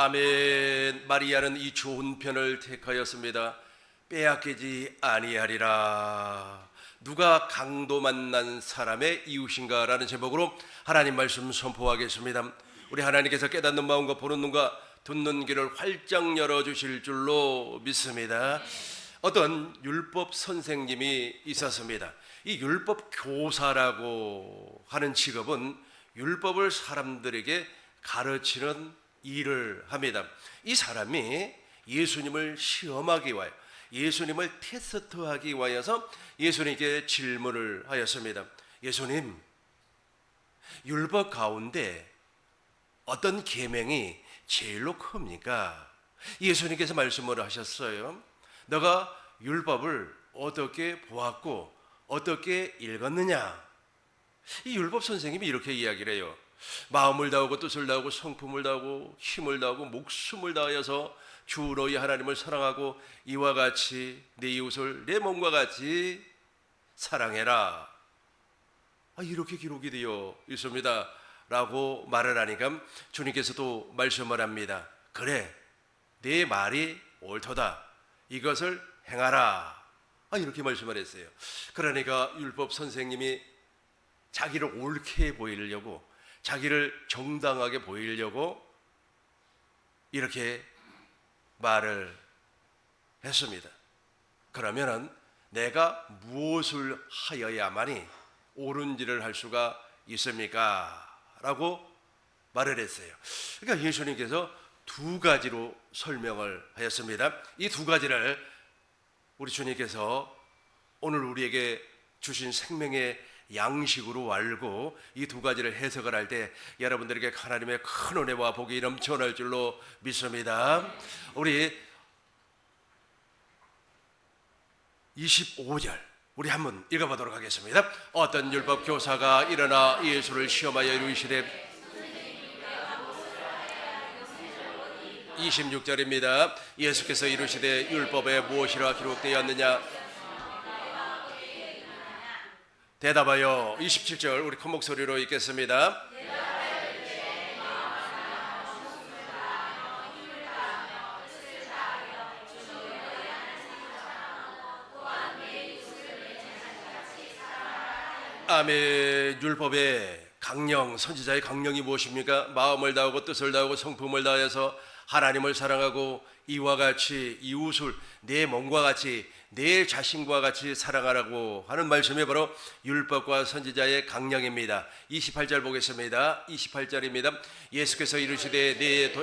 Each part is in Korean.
아멘. 마리아는 이 좋은 편을 택하였습니다. 빼앗기지 아니하리라. 누가 강도 만난 사람의 이웃인가 라는 제목으로 하나님 말씀 선포하겠습니다. 우리 하나님께서 깨닫는 마음과 보는 눈과 듣는 귀를 활짝 열어주실 줄로 믿습니다. 어떤 율법 선생님이 있었습니다. 이 율법 교사라고 하는 직업은 율법을 사람들에게 가르치는 일을 합니다. 이 사람이 예수님을 시험하기 위하여, 예수님을 테스트하기 위하여서 예수님께 질문을 하였습니다. 예수님, 율법 가운데 어떤 계명이 제일로 큽니까? 예수님께서 말씀을 하셨어요. 너가 율법을 어떻게 보았고 어떻게 읽었느냐? 이 율법 선생님이 이렇게 이야기를 해요. 마음을 다하고 뜻을 다하고 성품을 다하고 힘을 다하고 목숨을 다하여서 주 너희 하나님을 사랑하고 이와 같이 내 이웃을 내 몸과 같이 사랑해라. 이렇게 기록이 되어 있습니다 라고 말을 하니까 주님께서도 말씀을 합니다. 그래, 내 말이 옳도다. 이것을 행하라. 이렇게 말씀을 했어요. 그러니까 율법 선생님이 자기를 옳게 보이려고, 자기를 정당하게 보이려고 이렇게 말을 했습니다. 그러면은 내가 무엇을 하여야만이 옳은지를 할 수가 있습니까? 라고 말을 했어요. 그러니까 예수님께서 두 가지로 설명을 하였습니다. 이 두 가지를 우리 주님께서 오늘 우리에게 주신 생명의 양식으로 알고 이 두 가지를 해석을 할 때 여러분들에게 하나님의 큰 은혜와 복이 넘쳐날 줄로 믿습니다. 우리 25절 우리 한번 읽어보도록 하겠습니다. 어떤 율법 교사가 일어나 예수를 시험하여 이르시되 26절입니다. 예수께서 이르시되 율법에 무엇이라 기록되었느냐? 대답하여 27절 우리 큰 목소리로 읽겠습니다. 아멘. 율법의 강령, 선지자의 강령이 무엇입니까? 마음을 다하고 뜻을 다하고 성품을 다해서 하나님을 사랑하고 이와 같이 이웃을 내 몸과 같이 내 자신과 같이 사랑하라고 하는 말씀이 바로 율법과 선지자의 강령입니다. 28절 보겠습니다. 28절입니다. 예수께서 이르시되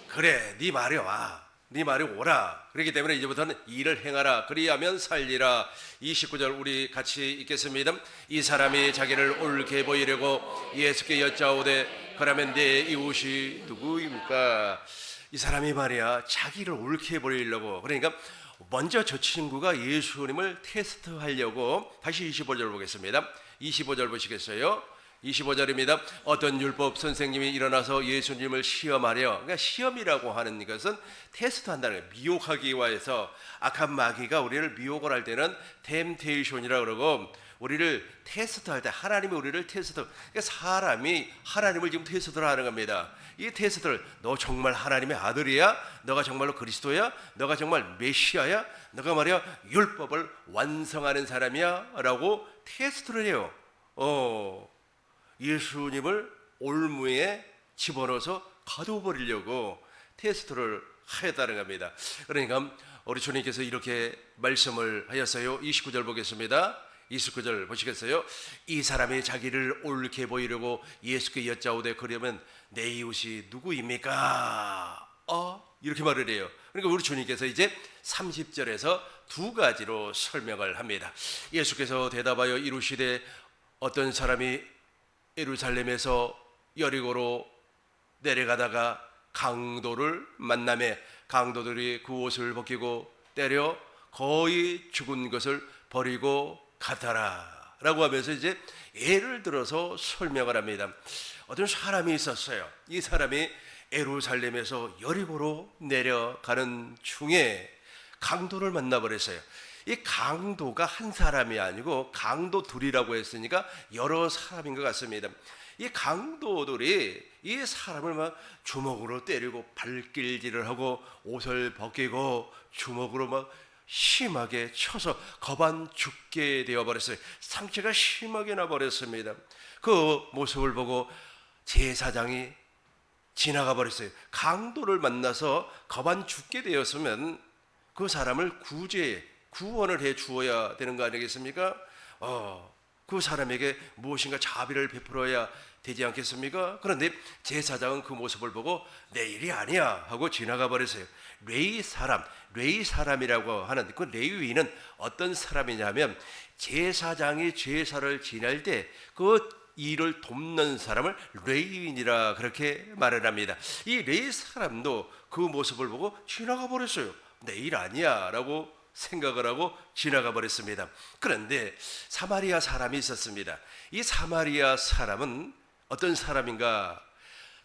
그래, 네 말이 와. 네 말이 오라. 그렇기 때문에 이제부터는 일을 행하라. 그리하면 살리라. 29절 우리 같이 읽겠습니다. 이 사람이 자기를 옳게 보이려고 예수께 여짜오되 그러면 내 이웃이 누구입니까? 이 사람이 말이야 자기를 옳게 보이려고, 그러니까 먼저 저 친구가 예수님을 테스트하려고. 다시 25절 보겠습니다. 25절 보시겠어요? 25절입니다. 어떤 율법 선생님이 일어나서 예수님을 시험하려, 그러니까 시험이라고 하는 것은 테스트한다는 거예요. 미혹하기 위해서 악한 마귀가 우리를 미혹을 할 때는 템테이션이라고 그러고, 우리를 테스트할 때 하나님이 우리를 테스트, 그러니까 사람이 하나님을 지금 테스트를 하는 겁니다. 이 테스트를 너 정말 하나님의 아들이야? 너가 정말로 그리스도야? 너가 정말 메시아야? 너가 말이야 율법을 완성하는 사람이야? 라고 테스트를 해요. 예수님을 올무에 집어넣어서 가둬버리려고 테스트를 하였다는 겁니다. 그러니까 우리 주님께서 이렇게 말씀을 하였어요. 29절 보겠습니다. 29절 보시겠어요? 이 사람이 자기를 옳게 보이려고 예수께 여짜오되 그러면 내 이웃이 누구입니까? 이렇게 말을 해요. 그러니까 우리 주님께서 이제 30절에서 두 가지로 설명을 합니다. 예수께서 대답하여 이르시되 어떤 사람이 예루살렘에서 여리고로 내려가다가 강도를 만나매 강도들이 그 옷을 벗기고 때려 거의 죽은 것을 버리고 가더라 라고 하면서 이제 예를 들어서 설명을 합니다. 어떤 사람이 있었어요. 이 사람이 예루살렘에서 여리고로 내려가는 중에 강도를 만나버렸어요. 이 강도가 한 사람이 아니고 강도 둘이라고 했으니까 여러 사람인 것 같습니다. 이 강도들이 이 사람을 막 주먹으로 때리고 발길질을 하고 옷을 벗기고 주먹으로 막 심하게 쳐서 거반 죽게 되어버렸어요. 상처가 심하게 나버렸습니다. 그 모습을 보고 제사장이 지나가 버렸어요. 강도를 만나서 거반 죽게 되었으면 그 사람을 구원을 해 주어야 되는 거 아니겠습니까? 그 사람에게 무엇인가 자비를 베풀어야 되지 않겠습니까? 그런데 제사장은 그 모습을 보고 내 일이 아니야 하고 지나가 버렸어요. 레위 사람이라고 하는 그 레위인은 어떤 사람이냐면 제사장이 제사를 지낼 때 그 일을 돕는 사람을 레위인이라 그렇게 말을 합니다. 이 레위 사람도 그 모습을 보고 지나가 버렸어요. 내 일 아니야 라고 생각을 하고 지나가 버렸습니다. 그런데 사마리아 사람이 있었습니다. 이 사마리아 사람은 어떤 사람인가?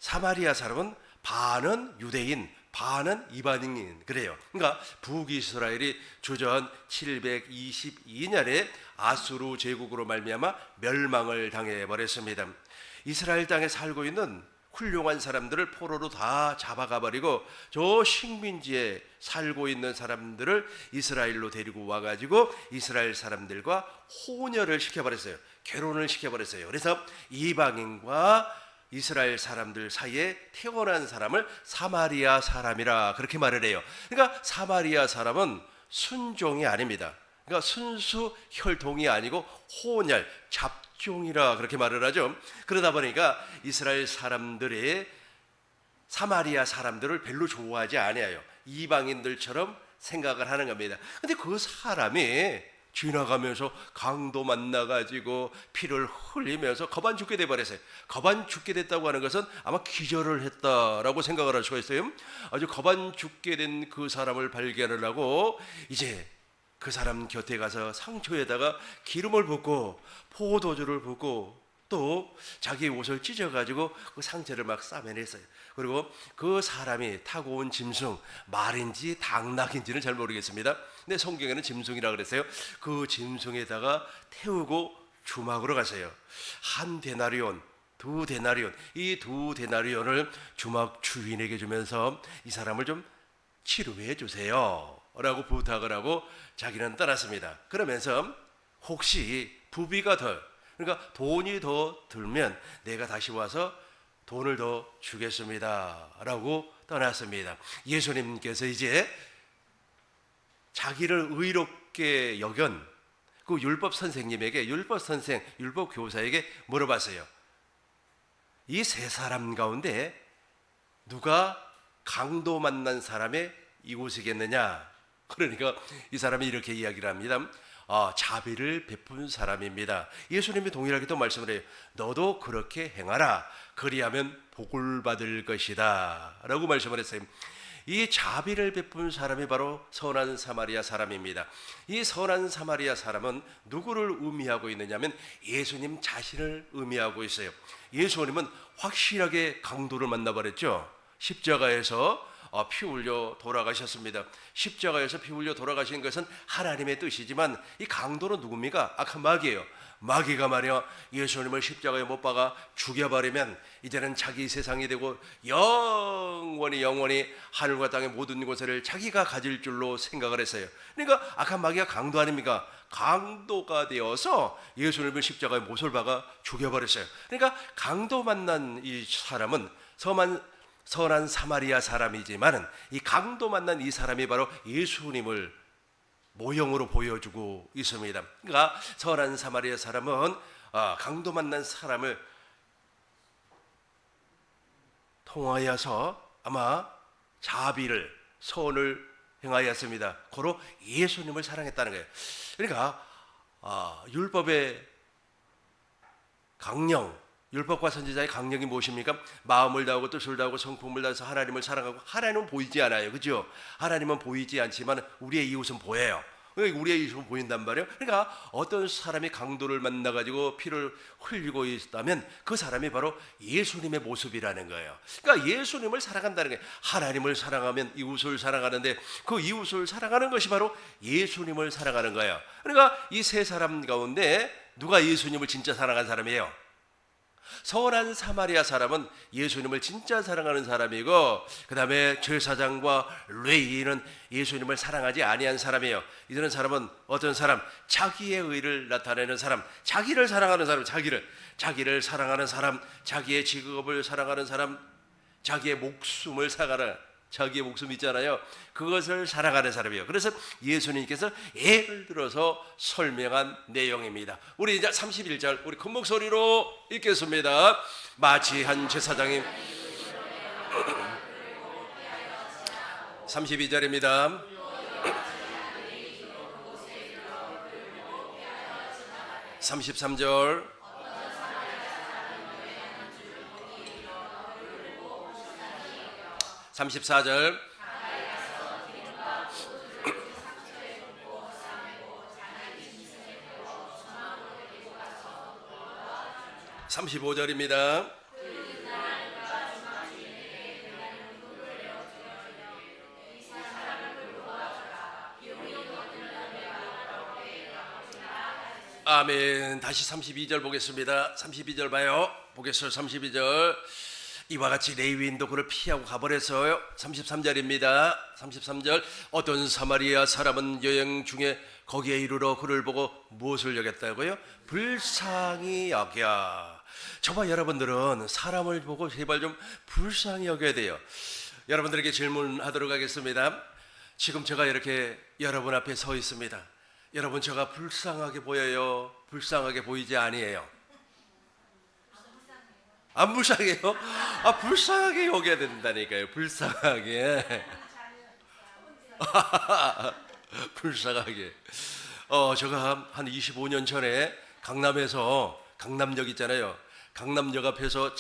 사마리아 사람은 반은 유대인, 반은 이방인 그래요. 그러니까 북이스라엘이 주전 722년에 아수르 제국으로 말미암아 멸망을 당해 버렸습니다. 이스라엘 땅에 살고 있는 훌륭한 사람들을 포로로 다 잡아가 버리고 저 식민지에 살고 있는 사람들을 이스라엘로 데리고 와가지고 이스라엘 사람들과 혼혈을 시켜버렸어요. 결혼을 시켜버렸어요. 그래서 이방인과 이스라엘 사람들 사이에 태어난 사람을 사마리아 사람이라 그렇게 말을 해요. 그러니까 사마리아 사람은 순종이 아닙니다. 그러니까 순수 혈통이 아니고 혼혈, 잡종이라 그렇게 말을 하죠. 그러다 보니까 이스라엘 사람들의 사마리아 사람들을 별로 좋아하지 않아요. 이방인들처럼 생각을 하는 겁니다. 근데 그 사람이 지나가면서 강도 만나가지고 피를 흘리면서 거반 죽게 돼버렸어요. 거반 죽게 됐다고 하는 것은 아마 기절을 했다라고 생각을 할 수가 있어요. 아주 거반 죽게 된 그 사람을 발견을 하고 이제 그 사람 곁에 가서 상처에다가 기름을 붓고 포도주를 붓고 또 자기 옷을 찢어가지고 그 상처를 막 싸매냈어요. 그리고 그 사람이 타고 온 짐승, 말인지 당나귀인지는 잘 모르겠습니다. 근데 성경에는 짐승이라고 그랬어요. 그 짐승에다가 태우고 주막으로 가세요. 한 데나리온, 두 데나리온, 이 두 데나리온을 주막 주인에게 주면서 이 사람을 좀 치료해 주세요 라고 부탁을 하고 자기는 떠났습니다. 그러면서 혹시 부비가 그러니까 돈이 더 들면 내가 다시 와서 돈을 더 주겠습니다 라고 떠났습니다. 예수님께서 이제 자기를 의롭게 여긴 그 율법 선생님에게, 율법 선생, 율법 교사에게 물어봤어요. 이 세 사람 가운데 누가 강도 만난 사람의 이웃이겠느냐? 그러니까 이 사람이 이렇게 이야기를 합니다. 자비를 베푼 사람입니다. 예수님이 동일하게 또 말씀을 해요. 너도 그렇게 행하라. 그리하면 복을 받을 것이다 라고 말씀을 했어요. 이 자비를 베푼 사람이 바로 선한 사마리아 사람입니다. 이 선한 사마리아 사람은 누구를 의미하고 있느냐면 예수님 자신을 의미하고 있어요. 예수님은 확실하게 강도를 만나버렸죠. 십자가에서 피 흘려 돌아가셨습니다. 십자가에서 피 흘려 돌아가신 것은 하나님의 뜻이지만 이 강도는 누굽니까? 악한 마귀예요. 마귀가 말이야 예수님을 십자가에 못 박아 죽여버리면 이제는 자기 세상이 되고 영원히 하늘과 땅의 모든 것을 자기가 가질 줄로 생각을 했어요. 그러니까 악한 마귀가 강도 아닙니까? 강도가 되어서 예수님을 십자가에 못을 박아 죽여버렸어요. 그러니까 강도 만난 이 사람은 선한 사마리아 사람이지만 이 강도 만난 이 사람이 바로 예수님을 모형으로 보여주고 있습니다. 그러니까 선한 사마리아 사람은 강도 만난 사람을 통하여서 아마 자비를 선을 행하였습니다. 고로 예수님을 사랑했다는 거예요. 그러니까 율법의 강령, 율법과 선지자의 강령이 무엇입니까? 마음을 다하고 뜻을 다하고 성품을 다해서 하나님을 사랑하고. 하나님은 보이지 않아요, 그죠? 하나님은 보이지 않지만 우리의 이웃은 보여요. 우리의 이웃은 보인단 말이에요. 그러니까 어떤 사람이 강도를 만나가지고 피를 흘리고 있다면 그 사람이 바로 예수님의 모습이라는 거예요. 그러니까 예수님을 사랑한다는 거예요. 하나님을 사랑하면 이웃을 사랑하는데 그 이웃을 사랑하는 것이 바로 예수님을 사랑하는 거예요. 그러니까 이 세 사람 가운데 누가 예수님을 진짜 사랑한 사람이에요? 선한 사마리아 사람은 예수님을 진짜 사랑하는 사람이고, 그 다음에 제사장과 레위인은 예수님을 사랑하지 아니한 사람이에요. 이런 사람은 어떤 사람? 자기의 의를 나타내는 사람, 자기를 사랑하는 사람, 자기를 사랑하는 사람, 자기의 직업을 사랑하는 사람, 자기의 목숨을 사랑하는, 자기의 목숨 있잖아요. 그것을 사랑하는 사람이에요. 그래서 예수님께서 예를 들어서 설명한 내용입니다. 우리 이제 31절 우리 큰 목소리로 읽겠습니다. 마치 한 제사장이 32절입니다. 33절 34절 35절입니다. 아멘. 다시 32절 보겠습니다. 32절 봐요. 보겠어요. 32절. 이와 같이 레위인도 그를 피하고 가버렸어요. 33절입니다. 33절. 어떤 사마리아 사람은 여행 중에 거기에 이르러 그를 보고 무엇을 여겼다고요? 불쌍히 여겨. 저와 여러분들은 사람을 보고 제발 좀 불쌍히 여겨야 돼요. 여러분들에게 질문하도록 하겠습니다. 지금 제가 이렇게 여러분 앞에 서 있습니다. 여러분, 제가 불쌍하게 보여요? 불쌍하게 보이지 아니에요? 안 불쌍해요? 아, 불쌍하게 여겨야 된다니까요. 불쌍하게. 불쌍하게. 제가 한 25년 전에 강남에서, 강남역 있잖아요. 강남역 앞에서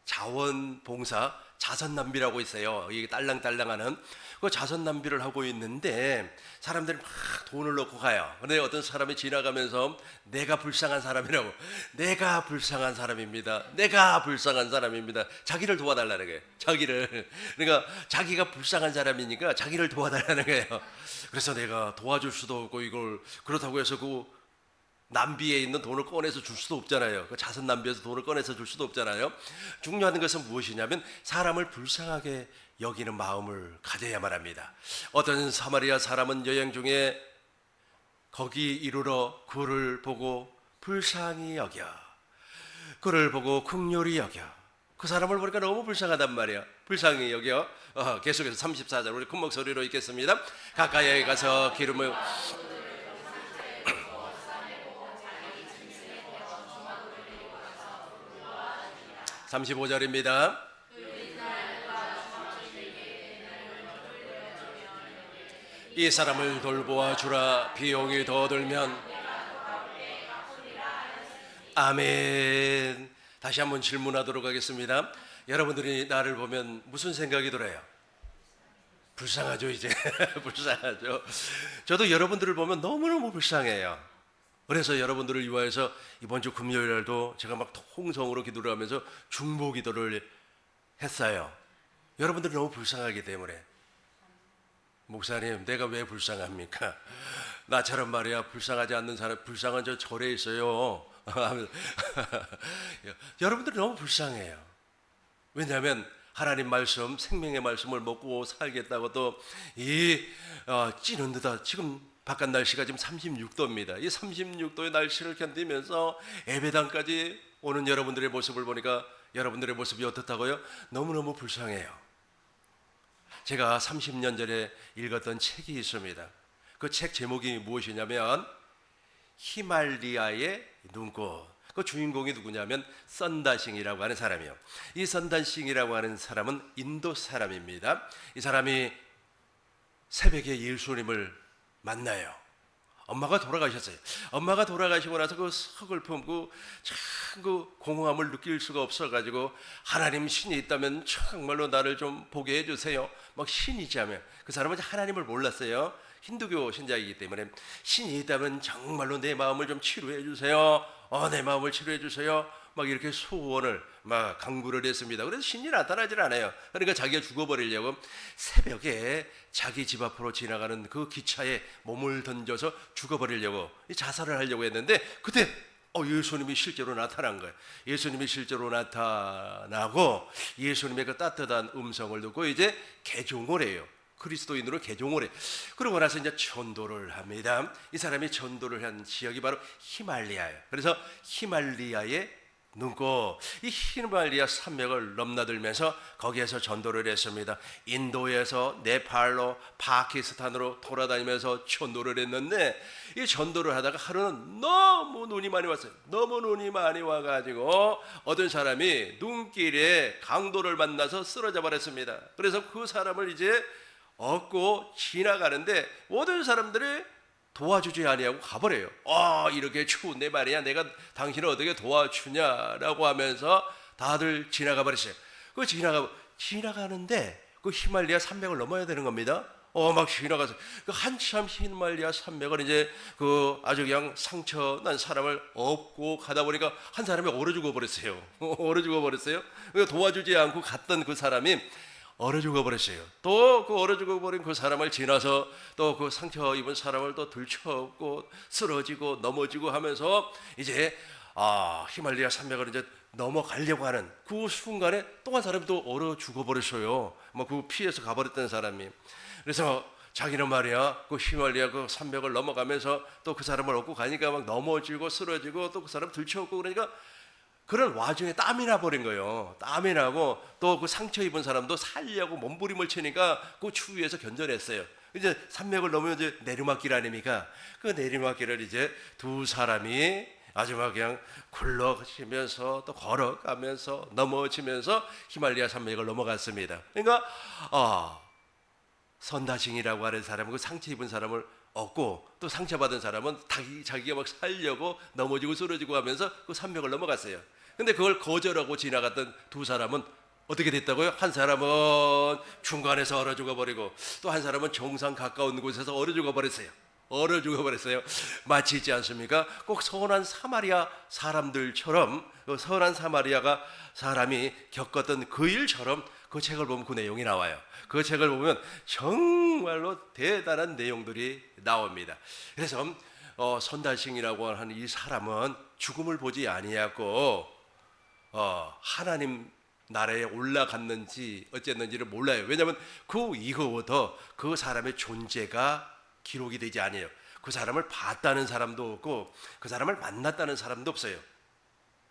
자원봉사, 자선남비라고 있어요. 이게 딸랑딸랑하는 그 자선남비를 하고 있는데 사람들이 막 돈을 넣고 가요. 근데 어떤 사람이 지나가면서 내가 불쌍한 사람이라고, 내가 불쌍한 사람입니다. 내가 불쌍한 사람입니다. 자기를 도와달라는 거예요. 자기를. 그러니까 자기가 불쌍한 사람이니까 자기를 도와달라는 거예요. 그래서 내가 도와줄 수도 없고, 이걸 그렇다고 해서 그 남비에 있는 돈을 꺼내서 줄 수도 없잖아요. 그 자선 남비에서 돈을 꺼내서 줄 수도 없잖아요. 중요한 것은 무엇이냐면 사람을 불쌍하게 여기는 마음을 가져야만 합니다. 어떤 사마리아 사람은 여행 중에 거기 이르러 그를 보고 불쌍히 여겨, 그를 보고 긍휼히 여겨. 그 사람을 보니까 너무 불쌍하단 말이야. 불쌍히 여겨. 계속해서 34절 우리 큰 목소리로 읽겠습니다. 가까이 가서 기름을 35절입니다. 이 사람을 돌보아 주라. 비용이 더 들면. 아멘. 다시 한번 질문하도록 하겠습니다. 여러분들이 나를 보면 무슨 생각이 들어요? 불쌍하죠, 이제. 불쌍하죠. 저도 여러분들을 보면 너무너무 불쌍해요. 그래서 여러분들을 위하여서 이번 주 금요일날도 제가 막 통성으로 기도를 하면서 중보 기도를 했어요. 여러분들이 너무 불쌍하기 때문에. 목사님, 내가 왜 불쌍합니까? 나처럼 말이야 불쌍하지 않는 사람, 불쌍한 저 절에 있어요. 여러분들이 너무 불쌍해요. 왜냐하면 하나님 말씀, 생명의 말씀을 먹고 살겠다고 또 찌는 듯한, 지금 바깥 날씨가 지금 36도입니다. 이 36도의 날씨를 견디면서 예배당까지 오는 여러분들의 모습을 보니까 여러분들의 모습이 어떻다고요? 너무너무 불쌍해요. 제가 30년 전에 읽었던 책이 있습니다. 그 책 제목이 무엇이냐면 히말리아의 눈꽃. 그 주인공이 누구냐면 선다싱이라고 하는 사람이에요. 이 선다싱이라고 하는 사람은 인도 사람입니다. 이 사람이 새벽에 예수님을 만나요. 엄마가 돌아가셨어요. 엄마가 돌아가시고 나서 그 서글픔, 그 공허함을 느낄 수가 없어가지고 하나님 신이 있다면 정말로 나를 좀 보게 해주세요. 막 신이자면 그 사람은 하나님을 몰랐어요. 힌두교 신자이기 때문에 신이 있다면 정말로 내 마음을 좀 치료해 주세요. 내 마음을 치료해 주세요. 막 이렇게 소원을 막 간구를 했습니다. 그래서 신이 나타나질 않아요. 그러니까 자기가 죽어버리려고 새벽에 자기 집 앞으로 지나가는 그 기차에 몸을 던져서 죽어버리려고 자살을 하려고 했는데 그때 예수님이 실제로 나타난 거예요. 예수님이 실제로 나타나고 예수님의 그 따뜻한 음성을 듣고 이제 개종을 해요. 그리스도인으로 개종을 해. 그러고 나서 이제 전도를 합니다. 이 사람이 전도를 한 지역이 바로 히말리아예요. 그래서 히말리아에 눈고 이 히말리아 산맥을 넘나들면서 거기에서 전도를 했습니다. 인도에서 네팔로 파키스탄으로 돌아다니면서 전도를 했는데 이 전도를 하다가 하루는 너무 눈이 많이 왔어요. 너무 눈이 많이 와가지고 어떤 사람이 눈길에 강도를 만나서 쓰러져 버렸습니다. 그래서 그 사람을 이제 얻고 지나가는데 모든 사람들이 도와주지 아니하고 가버려요. 이렇게 추운데 말이야 내가 당신을 어떻게 도와주냐라고 하면서 다들 지나가 버렸어요. 그 지나가는데 그 히말리아 산맥을 넘어야 되는 겁니다. 막 지나가서 그 한참 히말리아 산맥을 이제 그 아주 그냥 상처 난 사람을 업고 가다 보니까 한 사람이 얼어 죽어 버렸어요. 얼어 죽어 버렸어요. 도와주지 않고 갔던 그 사람이 얼어 죽어버렸어요. 또 그 얼어 죽어버린 그 사람을 지나서 또 그 상처 입은 사람을 또 들쳐업고 쓰러지고 넘어지고 하면서 이제 히말리아 산맥을 이제 넘어가려고 하는 그 순간에 또 한 사람이 또 얼어 죽어버렸어요. 그 피해서 가버렸던 사람이. 그래서 자기는 말이야 그 히말리아 그 산맥을 넘어가면서 또 그 사람을 얻고 가니까 막 넘어지고 쓰러지고 또 그 사람 들쳐업고 그러니까 그런 와중에 땀이 나버린 거예요. 땀이 나고 또 그 상처 입은 사람도 살려고 몸부림을 치니까 그 추위에서 견뎌냈어요. 이제 산맥을 넘으면 이제 내리막길 아닙니까? 그 내리막길을 이제 두 사람이 아주 막 그냥 굴러가면서 또 걸어가면서 넘어지면서 히말리아 산맥을 넘어갔습니다. 그러니까 선다싱이라고 하는 사람은 그 상처 입은 사람을 얻고 또 상처받은 사람은 자기가 막 살려고 넘어지고 쓰러지고 하면서 그 산맥을 넘어갔어요. 근데 그걸 거절하고 지나갔던 두 사람은 어떻게 됐다고요? 한 사람은 중간에서 얼어 죽어버리고 또 한 사람은 정상 가까운 곳에서 얼어 죽어버렸어요. 얼어 죽어버렸어요. 마치 있지 않습니까? 꼭 선한 사마리아 사람들처럼 그 선한 사마리아가 사람이 겪었던 그 일처럼 그 책을 보면 그 내용이 나와요. 그 책을 보면 정말로 대단한 내용들이 나옵니다. 그래서 선다싱이라고 하는 이 사람은 죽음을 보지 아니하고 하나님 나라에 올라갔는지 어쨌는지를 몰라요. 왜냐하면 그 이후부터 그 사람의 존재가 기록이 되지 않아요. 그 사람을 봤다는 사람도 없고 그 사람을 만났다는 사람도 없어요.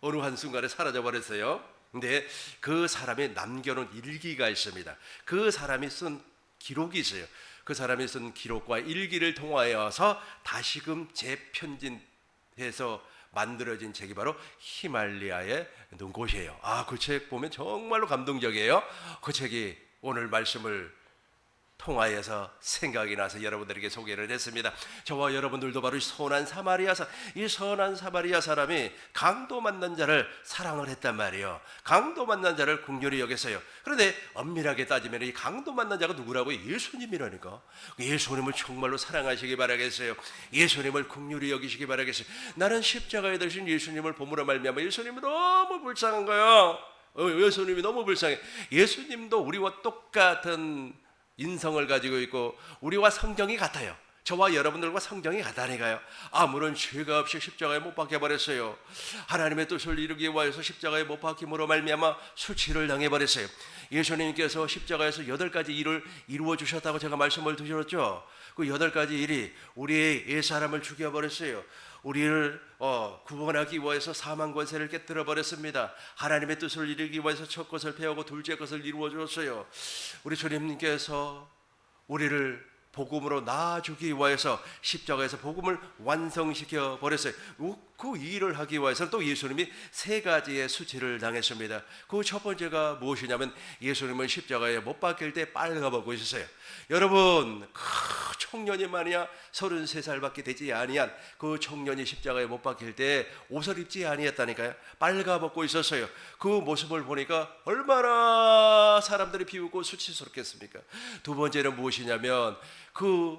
어느 한순간에 사라져 버렸어요. 근데 그 사람이 남겨놓은 일기가 있습니다. 그 사람이 쓴 기록이 있어요. 그 사람이 쓴 기록과 일기를 통하여서 다시금 재편집해서 만들어진 책이 바로 히말리아의 눈꽃이에요. 그 책 보면 정말로 감동적이에요. 그 책이 오늘 말씀을 통하여서 생각이 나서 여러분들에게 소개를 했습니다. 저와 여러분들도 바로 이 선한 사마리아 사람이 강도 만난 자를 사랑을 했단 말이에요. 강도 만난 자를 긍휼히 여겼어요. 그런데 엄밀하게 따지면 이 강도 만난 자가 누구라고요? 예수님이라니까. 예수님을 정말로 사랑하시기 바라겠어요. 예수님을 긍휼히 여기시기 바라겠어요. 나는 십자가에 들으신 예수님을 보므로 말미암아 예수님이 너무 불쌍한 거예요. 예수님이 너무 불쌍해. 예수님도 우리와 똑같은 인성을 가지고 있고 우리와 성경이 같아요. 저와 여러분들과 성경이 같다니까요. 아무런 죄가 없이 십자가에 못 박혀 버렸어요. 하나님의 뜻을 이루기 위해서 십자가에 못 박힘으로 말미암아 수치를 당해 버렸어요. 예수님께서 십자가에서 8가지 일을 이루어 주셨다고 제가 말씀을 드렸죠. 그 8가지 일이 우리의 옛사람을 죽여 버렸어요. 우리를 구원하기 위해서 사망 권세를 깨뜨려 버렸습니다. 하나님의 뜻을 이루기 위해서 첫 것을 배우고 둘째 것을 이루어 주었어요. 우리 주님께서 우리를 복음으로 낳아주기 위해서 십자가에서 복음을 완성시켜 버렸어요. 그 일을 하기 위해서는 또 예수님이 3가지의 수치를 당했습니다. 그 첫 번째가 무엇이냐면 예수님은 십자가에 못 박힐 때 빨가벗고 있었어요. 여러분 그 청년이 말이야 33살밖에 되지 아니한 그 청년이 십자가에 못 박힐 때 옷을 입지 아니했다니까요. 빨가벗고 있었어요. 그 모습을 보니까 얼마나 사람들이 비웃고 수치스럽겠습니까? 두 번째는 무엇이냐면 그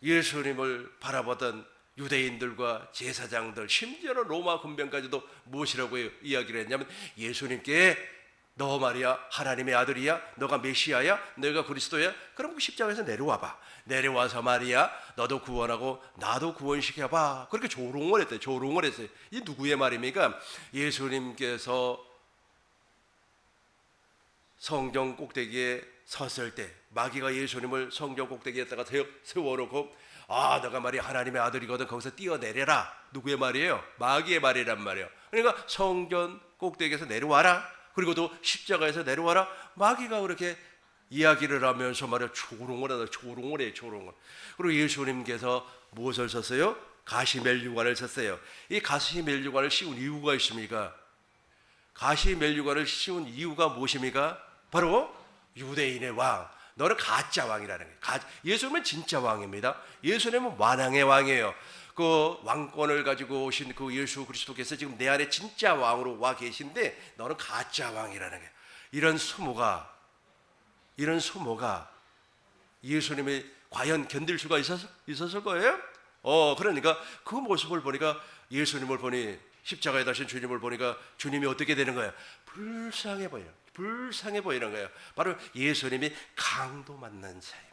예수님을 바라보던 유대인들과 제사장들 심지어는 로마 군병까지도 무엇이라고 이야기를 했냐면 예수님께 너 말이야 하나님의 아들이야? 너가 메시아야? 너가 그리스도야? 그럼 십자가에서 내려와봐. 내려와서 말이야 너도 구원하고 나도 구원시켜봐. 그렇게 조롱을 했대요. 조롱을 했어요. 이 누구의 말입니까? 예수님께서 성경 꼭대기에 섰을 때 마귀가 예수님을 성경 꼭대기에다가 세워놓고 너가 말이야 하나님의 아들이거든 거기서 뛰어내려라. 누구의 말이에요? 마귀의 말이란 말이에요. 그러니까 성전 꼭대기에서 내려와라. 그리고 또 십자가에서 내려와라. 마귀가 그렇게 이야기를 하면서 말이야 조롱을 해요. 그리고 예수님께서 무엇을 썼어요? 가시멜유관을 썼어요. 이 가시멜유관을 씌운 이유가 있습니까? 가시멜유관을 씌운 이유가 무엇입니까? 바로 유대인의 왕. 너는 가짜 왕이라는 거예요. 예수님은 진짜 왕입니다. 예수님은 만왕의 왕이에요. 그 왕권을 가지고 오신 그 예수 그리스도께서 지금 내 안에 진짜 왕으로 와 계신데 너는 가짜 왕이라는 거예요. 이런 수모가 예수님이 과연 견딜 수가 있었을 거예요? 그러니까 그 모습을 보니까 예수님을 보니 십자가에 다신 주님을 보니까 주님이 어떻게 되는 거예요? 불쌍해 보이는 거예요. 바로 예수님이 강도 맞는 자입니다.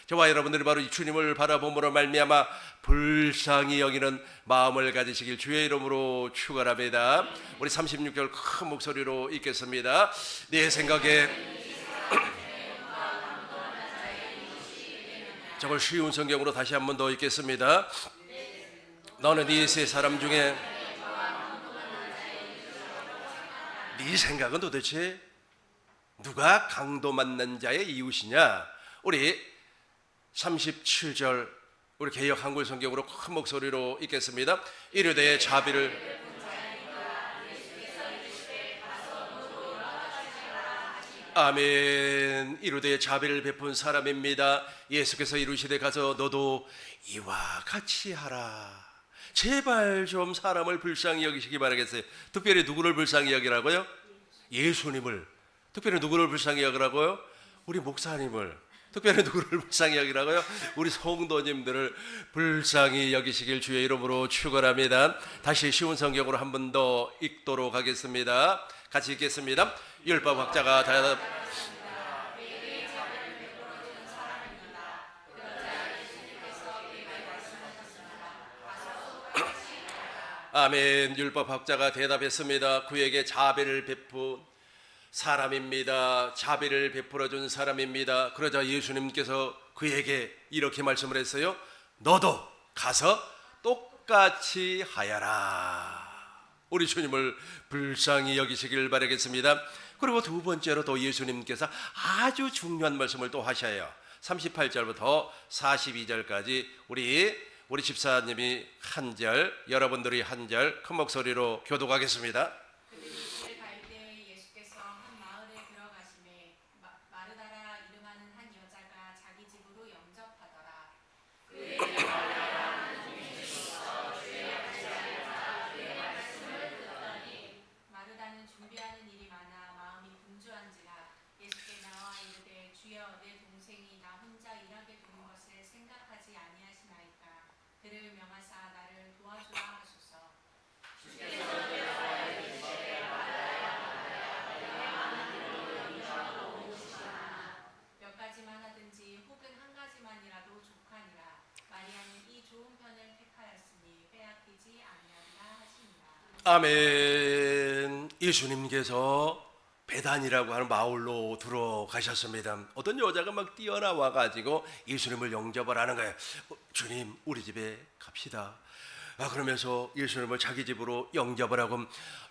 저와 여러분들이 바로 이 주님을 바라봄으로 말미암아 불쌍히 여기는 마음을 가지시길 주의 이름으로 축원합니다. 우리 36절 큰 목소리로 읽겠습니다. 내 생각에 저걸 쉬운 성경으로 다시 한 번 더 읽겠습니다. 너는 이 세 사람 중에 네 생각은 도대체 누가 강도 맞는 자의 이웃이냐? 우리 37절 우리 개역 한글 성경으로 큰 목소리로 읽겠습니다. 이르되 자비를 아멘. 이르되 자비를 베푼 사람입니다. 예수께서 이루시되 가서 너도 이와 같이 하라. 제발 좀 사람을 불쌍히 여기시기 바라겠어요. 특별히 누구를 불쌍히 여기라고요? 예수님을. 특별히 누구를 불쌍히 여기라고요? 우리 목사님을. 특별히 누구를 불쌍히 여기라고요? 우리 성도님들을 불쌍히 여기시길 주의 이름으로 축원합니다. 다시 쉬운 성경으로 한 번 더 읽도록 하겠습니다. 같이 읽겠습니다. 율법 학자가 아멘. 율법학자가 대답했습니다. 그에게 자비를 베푼 사람입니다. 자비를 베풀어준 사람입니다. 그러자 예수님께서 그에게 이렇게 말씀을 했어요. 너도 가서 똑같이 하여라. 우리 주님을 불쌍히 여기시길 바라겠습니다. 그리고 두 번째로 또 예수님께서 아주 중요한 말씀을 또 하셔요. 38절부터 42절까지 우리 집사님이 한 절, 여러분들이 한 절 큰 목소리로 교독하겠습니다. 그들이 갈 때 예수께서 한 마을에 들어가시매 마르다라 이름하는 한 여자가 자기 집으로 영접하더라. 그의 마르다는 준비하는 일이 많아 마음이 분주한지라 예수께 나와 이르되 주여 내 동생이 나 혼자 일하게 두는 것을 생각하지 아니하시나이까. 그를 명하사 나를 도와주라 하소서. 몇 가지만 하든지 혹은 한 가지만이라도 족하니라. 마리아는 이 좋은 편을 택하였으니 빼앗기지 아니하리라 하시니라. 아멘. 예수님께서 베단이라고 하는 마을로 들어가셨습니다. 어떤 여자가 막 뛰어나와 가지고 예수님을 영접을 하는 거예요. 주님, 우리 집에 갑시다. 그러면서 예수님을 자기 집으로 영접을 하고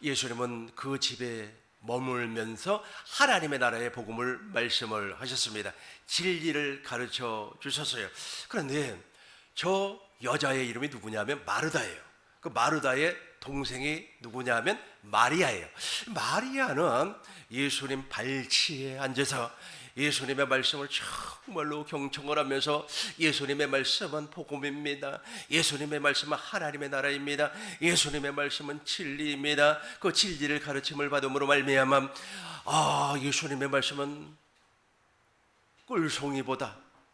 예수님은 그 집에 머물면서 하나님의 나라의 복음을 말씀을 하셨습니다. 진리를 가르쳐 주셨어요. 그런데 저 여자의 이름이 누구냐면 마르다예요. 그 마르다의 동생이 누구냐면 마리아예요. 마리아는 예수님 발치에 앉아서 예수님의 말씀을 정말로 경청을 하면서 예수님의 말씀은 복음입니다. 예수님의 말씀은 하나님의 나라입니다. 예수님의 말씀은 진리입니다. 그 진리를 가르침을 받음으로 말미암아 예수님의 말씀은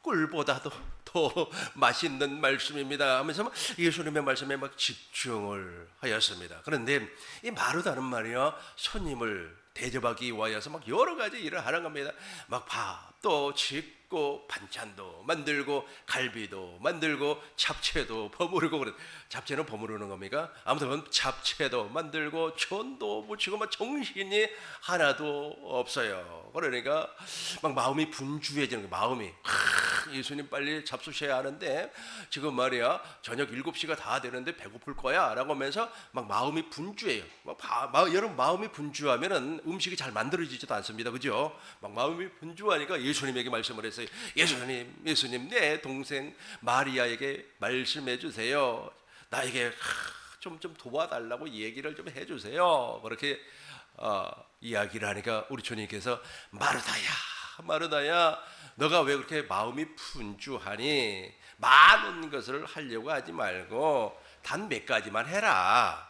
꿀보다도 더 맛있는 말씀입니다 하면서 예수님의 말씀에 막 집중을 하였습니다. 그런데 이 마르다는 말이야 손님을 대접하기 위하여서 막 여러 가지 일을 하는 겁니다. 막 밥도 짓고 반찬도 만들고 갈비도 만들고 잡채도 버무리고 그래. 잡채는 버무리는 겁니까? 아무튼 잡채도 만들고 전도 무치고 막 정신이 하나도 없어요. 그러니까 막 마음이 분주해지는 거예요. 마음이 예수님 빨리 잡수셔야 하는데 지금 말이야 저녁 7시가 다 되는데 배고플 거야 라고 하면서 막 마음이 분주해요. 여러분 마음이 분주하면은 음식이 잘 만들어지지도 않습니다. 그죠? 막 마음이 분주하니까 예수님에게 말씀을 했어요. 예수님 내 동생 마리아에게 말씀해 주세요. 나에게 좀 도와달라고 얘기를 좀 해주세요. 그렇게 이야기를 하니까 우리 주님께서 마르다야 너가 왜 그렇게 마음이 분주하니? 많은 것을 하려고 하지 말고 단 몇 가지만 해라.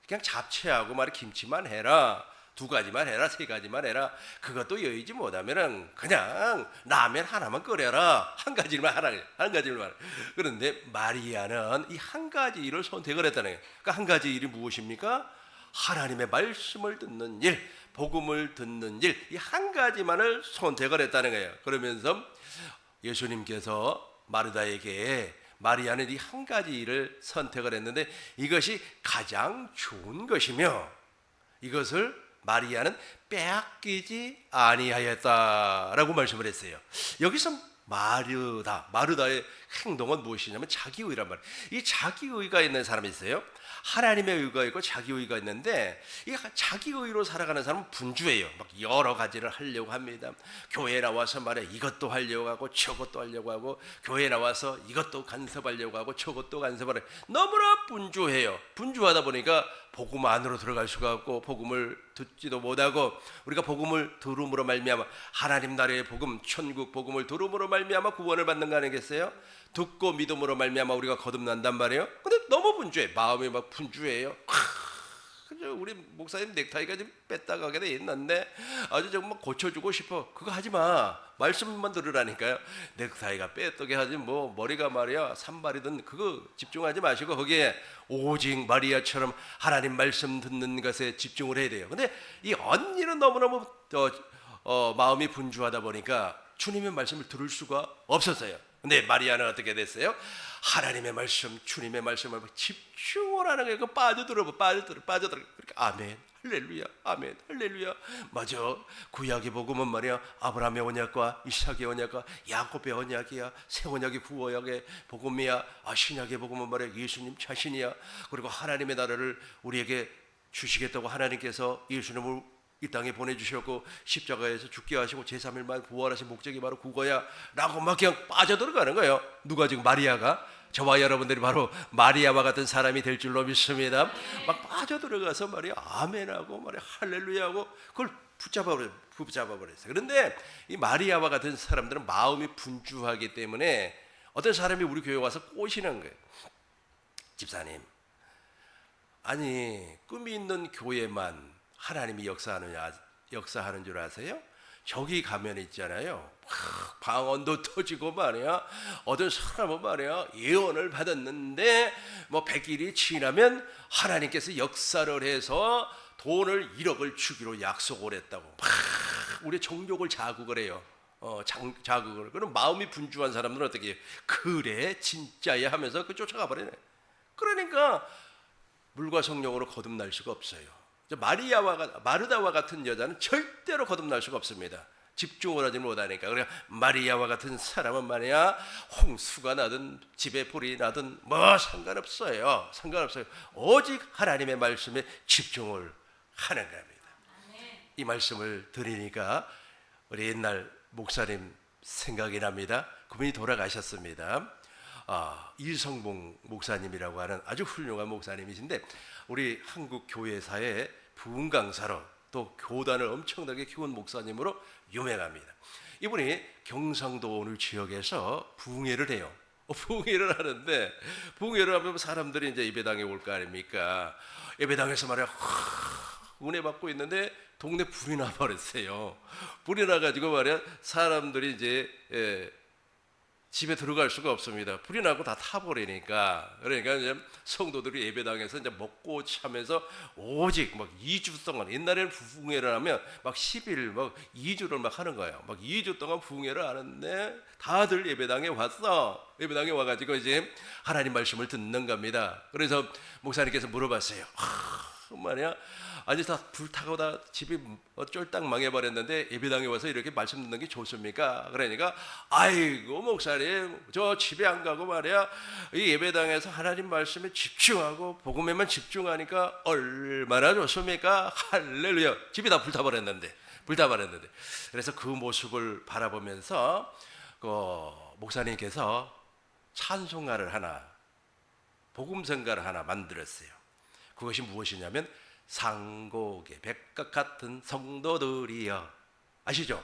그냥 잡채하고 김치만 해라. 2가지만 해라. 3가지만 해라. 그것도 여의지 못하면은 그냥 라면 하나만 끓여라. 한 가지만 하라. 한 가지만. 그런데 마리아는 이 한 가지 일을 선택을 했다는 거예요. 그러니까 한 가지 일이 무엇입니까? 하나님의 말씀을 듣는 일, 복음을 듣는 일, 이 한 가지만을 선택을 했다는 거예요. 그러면서 예수님께서 마르다에게 마리아는 이 한 가지 일을 선택을 했는데 이것이 가장 좋은 것이며 이것을 마리아는 빼앗기지 아니하였다라고 말씀을 했어요. 여기서 마르다의 행동은 무엇이냐면 자기의란 말이에요. 이 자기의가 있는 사람이 있어요. 하나님의 의가 있고 자기의가 있는데 이 자기의로 살아가는 사람은 분주해요. 막 여러 가지를 하려고 합니다. 교회에 나와서 말이야 이것도 하려고 하고 저것도 하려고 하고 교회에 나와서 이것도 간섭하려고 하고 저것도 간섭하려고 하고 너무나 분주해요. 분주하다 보니까 복음 안으로 들어갈 수가 없고 복음을 듣지도 못하고 우리가 복음을 들음으로 말미암아 하나님 나라의 복음 천국 복음을 들음으로 말미암아 구원을 받는 거 아니겠어요? 듣고 믿음으로 말미암아 우리가 거듭난단 말이에요. 근데 너무 분주해. 마음이 막 분주해요. 우리 목사님 넥타이가 좀 뺐다 가게 돼 있는데 아주 정말 고쳐주고 싶어. 그거 하지 마. 말씀만 들으라니까요. 넥타이가 빼뜨게 하지 뭐 머리가 말이야 산발이든 그거 집중하지 마시고 거기에 오직 마리아처럼 하나님 말씀 듣는 것에 집중을 해야 돼요. 근데 이 언니는 너무너무 마음이 분주하다 보니까 주님의 말씀을 들을 수가 없었어요. 근데 마리아는 어떻게 됐어요? 하나님의 말씀, 주님의 말씀을 집중을 하는 거예요. 빠져들어. 그러니까 아멘, 할렐루야, 아멘, 할렐루야. 맞아. 구약의 복음은 말이야 아브라함의 언약과 이삭의 언약과 야곱의 언약이야. 새 언약의 구약의 복음이야. 신약의 복음은 말이야 예수님 자신이야. 그리고 하나님의 나라를 우리에게 주시겠다고 하나님께서 예수님을 이 땅에 보내주셨고 십자가에서 죽게 하시고 제3일 만에 부활하신 목적이 바로 그거야 라고 막 그냥 빠져들어가는 거예요. 누가 지금 마리아가 저와 여러분들이 바로 마리아와 같은 사람이 될 줄로 믿습니다. 막 빠져들어가서 말이야 아멘하고 말이야 할렐루야하고 그걸 붙잡아버렸어요. 그런데 이 마리아와 같은 사람들은 마음이 분주하기 때문에 어떤 사람이 우리 교회 와서 꼬시는 거예요. 집사님 아니 꿈이 있는 교회만 하나님이 역사하는 줄 아세요? 저기 가면 있잖아요. 방언도 터지고 말이야. 어떤 사람은 말이야 예언을 받았는데 뭐 100일이 지나면 하나님께서 역사를 해서 돈을 1억을 주기로 약속을 했다고. 우리 정욕을 자극을 해요. 자극을. 그럼 마음이 분주한 사람들은 어떻게 해요? 그래 진짜야 하면서 그 쫓아가 버리네. 그러니까 물과 성령으로 거듭날 수가 없어요. 마르다와 같은 여자는 절대로 거듭날 수가 없습니다. 집중을 하지 못하니까. 그러니까 마리아와 같은 사람은 말이야 홍수가 나든 집에 불이 나든 뭐 상관없어요. 오직 하나님의 말씀에 집중을 하는 겁니다. 이 말씀을 들으니까 우리 옛날 목사님 생각이 납니다. 그분이 돌아가셨습니다. 이성봉 목사님이라고 하는 아주 훌륭한 목사님이신데 우리 한국 교회사의 부흥 강사로 또 교단을 엄청나게 키운 목사님으로 유명합니다. 이분이 경상도 어느 지역에서 부흥회를 해요. 부흥회를 하는데 부흥회를 하면 사람들이 이제 예배당에 올 거 아닙니까? 예배당에서 말이야 은혜 받고 있는데 동네 불이 나버렸어요. 불이 나가지고 말이야 사람들이 이제 집에 들어갈 수가 없습니다. 불이 나고 다 타버리니까. 그러니까 이제 성도들이 예배당에서 이제 먹고 차면서 오직 막 2주 동안, 옛날에는 부흥회를 하면 막 10일, 막 2주를 막 하는 거예요. 막 2주 동안 부흥회를 하는데 다들 예배당에 왔어. 예배당에 와가지고 이제 하나님 말씀을 듣는 겁니다. 그래서 목사님께서 물어봤어요. 말이야. 아니 다 불타고 다 집이 쫄딱 망해버렸는데 예배당에 와서 이렇게 말씀 듣는 게 좋습니까? 그러니까 아이고 목사님 저 집에 안 가고 말이야 이 예배당에서 하나님 말씀에 집중하고 복음에만 집중하니까 얼마나 좋습니까? 할렐루야. 집이 다 불타버렸는데 그래서 그 모습을 바라보면서 그 목사님께서 찬송가를 하나 복음성가를 하나 만들었어요. 그것이 무엇이냐면 상곡의 백각 같은 성도들이여. 아시죠?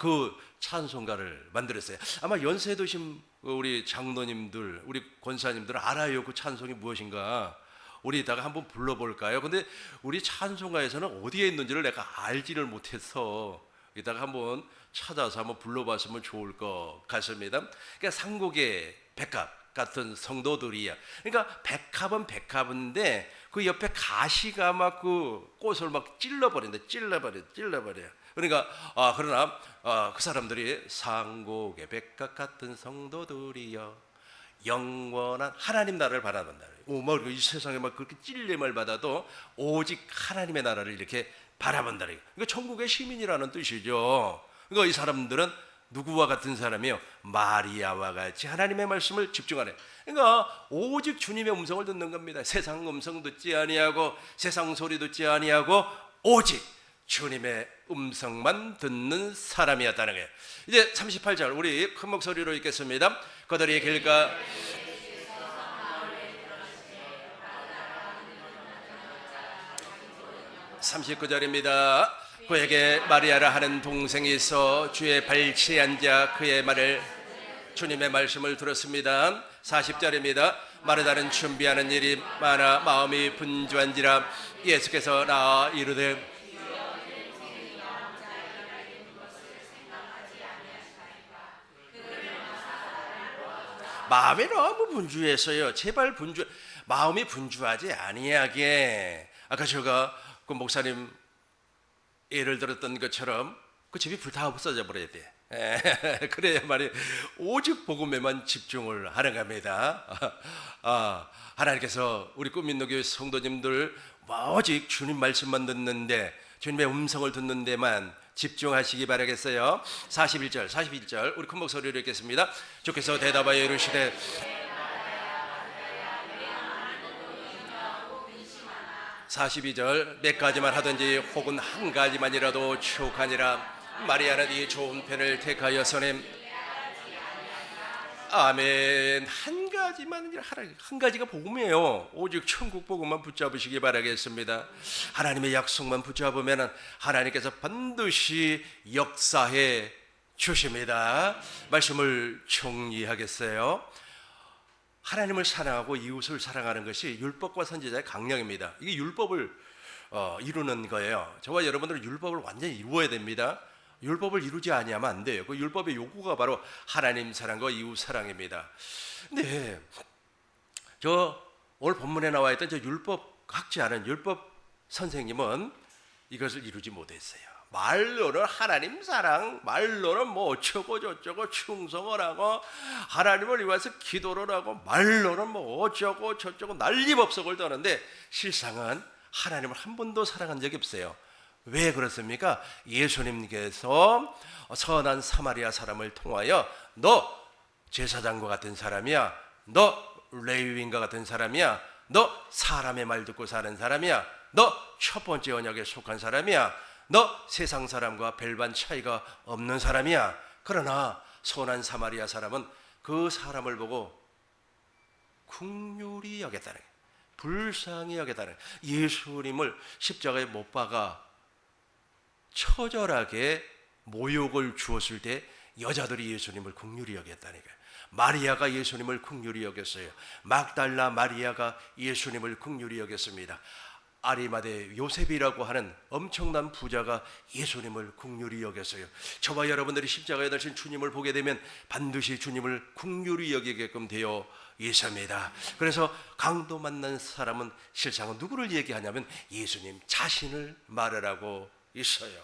그 찬송가를 만들었어요. 아마 연세 드신 우리 장로님들, 우리 권사님들 알아요. 그 찬송이 무엇인가? 우리 이따가 한번 불러볼까요? 근데 우리 찬송가에서는 어디에 있는지를 내가 알지를 못해서 이따가 한번 찾아서 한번 불러봤으면 좋을 것 같습니다. 그러니까 상곡의 백합 같은 성도들이야. 그러니까 백합은 백합인데 그 옆에 가시가 막 그 꽃을 막 찔러버려. 그러니까 그러나 그 사람들이 상곡의 백합 같은 성도들이여 영원한 하나님 나라를 바라본다. 이 세상에 막 그렇게 찔림을 받아도 오직 하나님의 나라를 이렇게 바라본다. 그러니까 천국의 시민이라는 뜻이죠. 그러니까 이 사람들은 누구와 같은 사람이요? 마리아와 같이 하나님의 말씀을 집중하네. 그러니까 오직 주님의 음성을 듣는 겁니다. 세상 음성 듣지 아니하고 세상 소리 듣지 아니하고 오직 주님의 음성만 듣는 사람이었다는 거예요. 이제 38절 우리 큰 목소리로 읽겠습니다. 그들이 길가 39절입니다. 그에게 마리아라 하는 동생이 있어 주의 발치에 앉아 그의 말을 주님의 말씀을 들었습니다. 40절입니다. 마르다는 준비하는 일이 많아 마음이 분주한지라 예수께서 나와 이르되 마음이 너무 분주해서요. 제발 마음이 분주하지 아니하게. 아까 제가 그 목사님 예를 들었던 것처럼 그 집이 불타 없어져 버려야 돼. 그래야 말이 오직 복음에만 집중을 하는 겁니다. 하나님께서 우리 꿈민노교회 성도님들 오직 주님 말씀만 듣는데 주님의 음성을 듣는 데만 집중하시기 바라겠어요. 41절 우리 큰 목소리로 읽겠습니다. 주께서 대답하여 이르시되 (42절) 몇 가지만 하든지 혹은 한 가지만이라도 축하니라. 마리아는 이 좋은 편을 택하여서는 아멘. 한 가지만 하라. 한 가지가 복음이에요. 오직 천국 복음만 붙잡으시기 바라겠습니다. 하나님의 약속만 붙잡으면 하나님께서 반드시 역사해 주십니다. 말씀을 정리하겠어요. 하나님을 사랑하고 이웃을 사랑하는 것이 율법과 선지자의 강령입니다. 이게 율법을 이루는 거예요. 저와 여러분들은 율법을 완전히 이루어야 됩니다. 율법을 이루지 아니하면 안 돼요. 그 율법의 요구가 바로 하나님 사랑과 이웃 사랑입니다. 근데 저 오늘 본문에 나와 있던 저 율법 학자는 율법 선생님은 이것을 이루지 못했어요. 말로는 하나님 사랑, 말로는 뭐 어쩌고 저쩌고 충성을 하고 하나님을 위해서 기도를 하고 말로는 뭐 어쩌고 저쩌고 난리법석을 떠는데 실상은 하나님을 한 번도 사랑한 적이 없어요. 왜 그렇습니까? 예수님께서 선한 사마리아 사람을 통하여 너 제사장과 같은 사람이야, 너 레위인과 같은 사람이야, 너 사람의 말 듣고 사는 사람이야, 너 첫 번째 언약에 속한 사람이야, 너 세상 사람과 별반 차이가 없는 사람이야. 그러나 선한 사마리아 사람은 그 사람을 보고 긍휼히 여겼다는 거예요. 불쌍히 여겼다는 거예요. 예수님을 십자가에 못 박아 처절하게 모욕을 주었을 때 여자들이 예수님을 긍휼히 여겼다는 거예요. 마리아가 예수님을 긍휼히 여겼어요. 막달라 마리아가 예수님을 긍휼히 여겼습니다. 아리마대 요셉이라고 하는 엄청난 부자가 예수님을 긍휼히 여겼어요. 저와 여러분들이 십자가에 달린 주님을 보게 되면 반드시 주님을 긍휼히 여기게끔 되어 있습니다. 그래서 강도 만난 사람은 실상은 누구를 얘기하냐면 예수님 자신을 말하라고 있어요.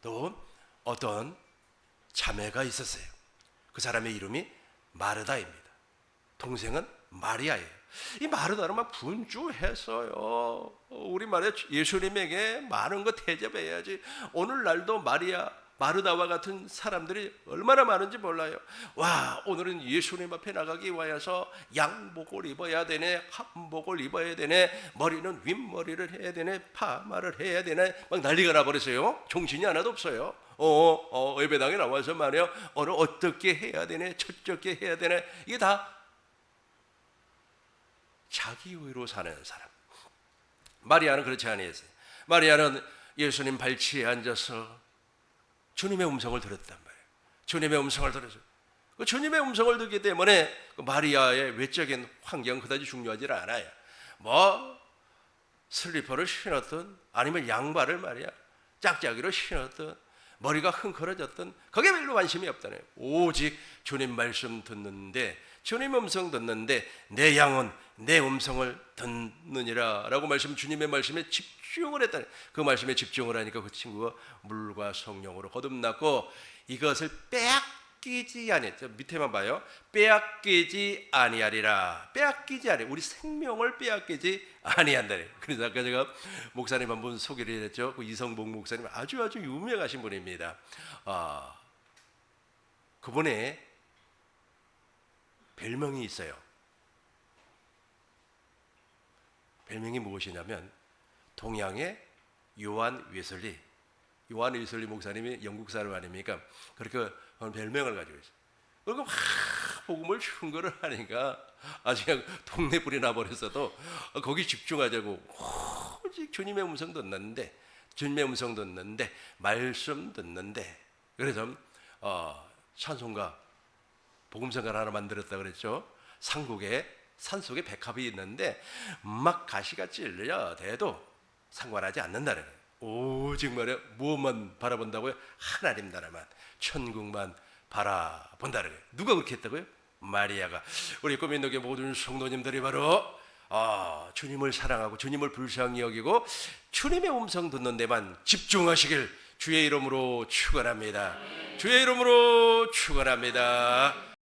또 어떤 자매가 있었어요. 그 사람의 이름이 마르다입니다. 동생은 마리아예요. 이 마르다는 막 분주했어요. 우리 말에 예수님에게 많은 것 대접해야지. 오늘날도 마르다와 같은 사람들이 얼마나 많은지 몰라요. 와, 오늘은 예수님 앞에 나가기 위해서 양복을 입어야 되네, 한복을 입어야 되네, 머리는 윗머리를 해야 되네, 파마를 해야 되네, 막 난리가 나버렸어요. 정신이 하나도 없어요. 예배당에 나와서 말이에요, 오늘 어떻게 해야 되네, 어떻게 해야 되네, 이게 다 자기의로 사는 사람. 마리아는 그렇지 아니했어요. 마리아는 예수님 발치에 앉아서 주님의 음성을 들었단 말이에요. 주님의 음성을 들었어요. 그 주님의 음성을 듣기 때문에 그 마리아의 외적인 환경 그다지 중요하지 않아요. 뭐 슬리퍼를 신었든 아니면 양발을 말이야 짝짝이로 신었든 머리가 흥커러졌든 거기에 별로 관심이 없다네요. 오직 주님 말씀 듣는데, 주님 음성 듣는데 내 양은 내 음성을 듣느니라 라고 주님의 말씀에 집중을 했다네. 그 말씀에 집중을 하니까 그 친구가 물과 성령으로 거듭났고 이것을 빼앗기지 아니했죠. 밑에만 봐요. 빼앗기지 아니하리라. 빼앗기지 아니, 우리 생명을 빼앗기지 아니한다네. 그래서 아까 제가 목사님 한 분 소개를 했죠. 그 이성복 목사님 아주 유명하신 분입니다. 그분의 별명이 있어요. 별명이 무엇이냐면 동양의 요한 웨슬리. 요한 웨슬리 목사님이 영국 사람 아닙니까? 그렇게 별명을 가지고 있어요. 그리고 막 복음을 충고를 하니까 아주 그냥 동네 불이 나버렸어도 거기 집중하자고 오직 주님의 음성 듣는데, 주님의 음성 듣는데, 말씀 듣는데. 그래서 찬송가 복음성가를 하나 만들었다 그랬죠. 산국에 산속에 백합이 있는데 막 가시가 찔려 대도 상관하지 않는다는 거예요. 오직 말이야 무엇만 바라본다고요? 하나님 나라만, 천국만 바라본다는 거예요. 누가 그렇게 했다고요? 마리아가. 우리 꾸민노교회 모든 성도님들이 바로 주님을 사랑하고 주님을 불쌍히 여기고 주님의 음성 듣는 데만 집중하시길 주의 이름으로 축원합니다. 주의 이름으로 축원합니다.